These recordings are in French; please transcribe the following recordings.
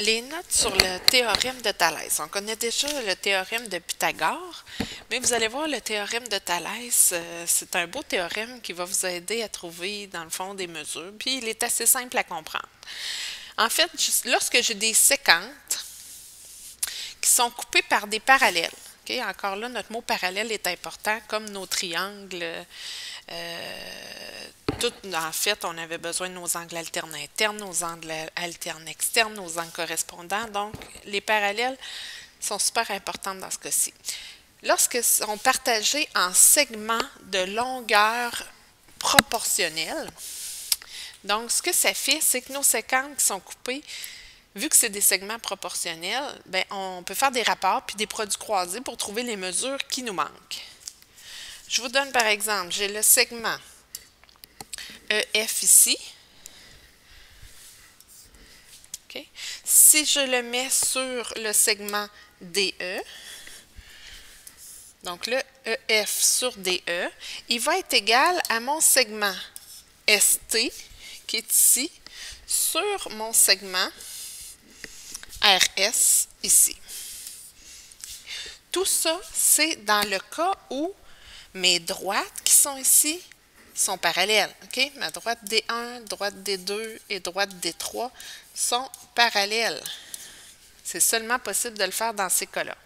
Les notes sur le théorème de Thalès. On connaît déjà le théorème de Pythagore, mais vous allez voir le théorème de Thalès, c'est un beau théorème qui va vous aider à trouver, dans le fond, des mesures, puis il est assez simple à comprendre. En fait, lorsque j'ai des séquentes qui sont coupées par des parallèles, okay? Encore là, notre mot parallèle est important, comme nos triangles. En fait, on avait besoin de nos angles alternes internes, nos angles alternes externes, nos angles correspondants. Donc, les parallèles sont super importants dans ce cas-ci. Lorsqu'ils sont partagés en segments de longueur proportionnelle, donc ce que ça fait, c'est que nos séquences qui sont coupées, vu que c'est des segments proportionnels, bien, on peut faire des rapports puis des produits croisés pour trouver les mesures qui nous manquent. Je vous donne par exemple, j'ai le segment EF ici. Okay. Si je le mets sur le segment DE, donc le EF sur DE, il va être égal à mon segment ST, qui est ici, sur mon segment RS, ici. Tout ça, c'est dans le cas où mes droites qui sont ici sont parallèles. Okay? Ma droite D1, droite D2 et droite D3 sont parallèles. C'est seulement possible de le faire dans ces cas-là.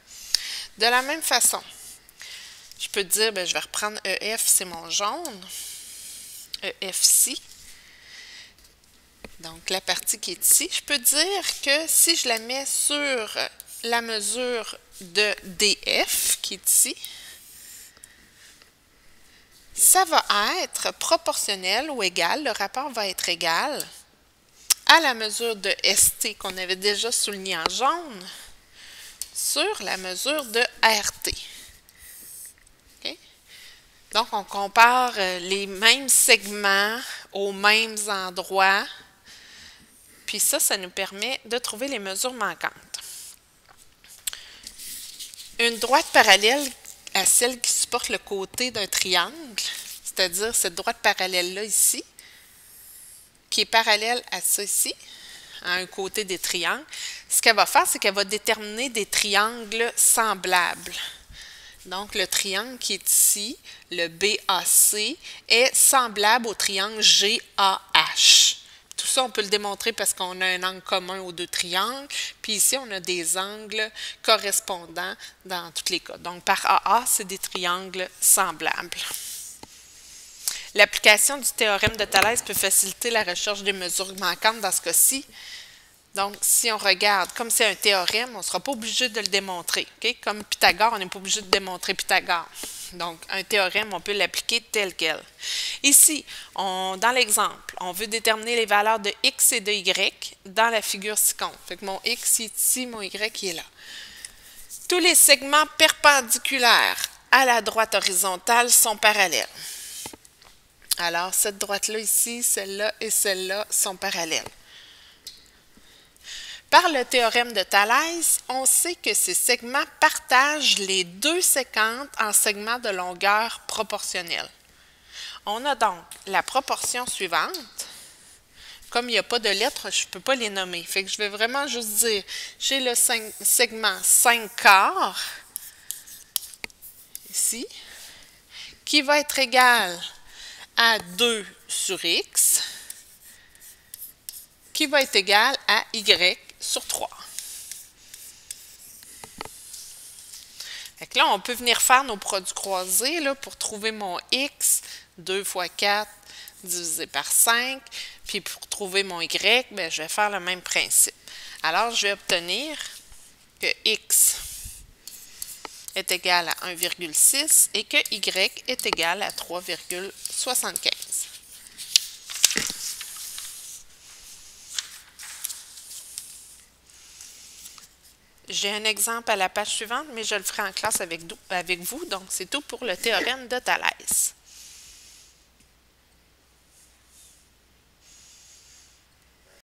De la même façon, je peux dire, bien, je vais reprendre EF, c'est mon jaune. EF ici. Donc, la partie qui est ici. Je peux dire que si je la mets sur la mesure de DF, qui est ici, ça va être proportionnel ou égal, le rapport va être égal à la mesure de ST qu'on avait déjà souligné en jaune sur la mesure de RT. Okay? Donc, on compare les mêmes segments aux mêmes endroits, puis ça nous permet de trouver les mesures manquantes. Une droite parallèle à celle qui supporte le côté d'un triangle, c'est-à-dire cette droite parallèle-là ici, qui est parallèle à ça ici, à un côté des triangles, ce qu'elle va faire, c'est qu'elle va déterminer des triangles semblables. Donc, le triangle qui est ici, le BAC, est semblable au triangle GAH. Tout ça, on peut le démontrer parce qu'on a un angle commun aux deux triangles. Puis ici, on a des angles correspondants dans tous les cas. Donc, par AA, c'est des triangles semblables. L'application du théorème de Thalès peut faciliter la recherche des mesures manquantes dans ce cas-ci. Donc, si on regarde, comme c'est un théorème, on ne sera pas obligé de le démontrer. Okay? Comme Pythagore, on n'est pas obligé de démontrer Pythagore. Donc, un théorème, on peut l'appliquer tel quel. Ici, dans l'exemple, on veut déterminer les valeurs de x et de y dans la figure ci-contre. Fait que mon x est ici, mon y est là. Tous les segments perpendiculaires à la droite horizontale sont parallèles. Alors, cette droite-là ici, celle-là et celle-là sont parallèles. Par le théorème de Thalès, on sait que ces segments partagent les deux séquentes en segments de longueur proportionnelle. On a donc la proportion suivante. Comme il n'y a pas de lettres, je ne peux pas les nommer. Fait que je vais vraiment juste dire, j'ai le segment 5 quarts, ici, qui va être égal à 2 sur x, qui va être égal à y sur 3. Fait que là, on peut venir faire nos produits croisés là, pour trouver mon x, 2 fois 4 divisé par 5. Puis pour trouver mon y, bien, je vais faire le même principe. Alors, je vais obtenir que x est égal à 1,6 et que y est égal à 3,75. J'ai un exemple à la page suivante, mais je le ferai en classe avec vous. Donc, c'est tout pour le théorème de Thalès.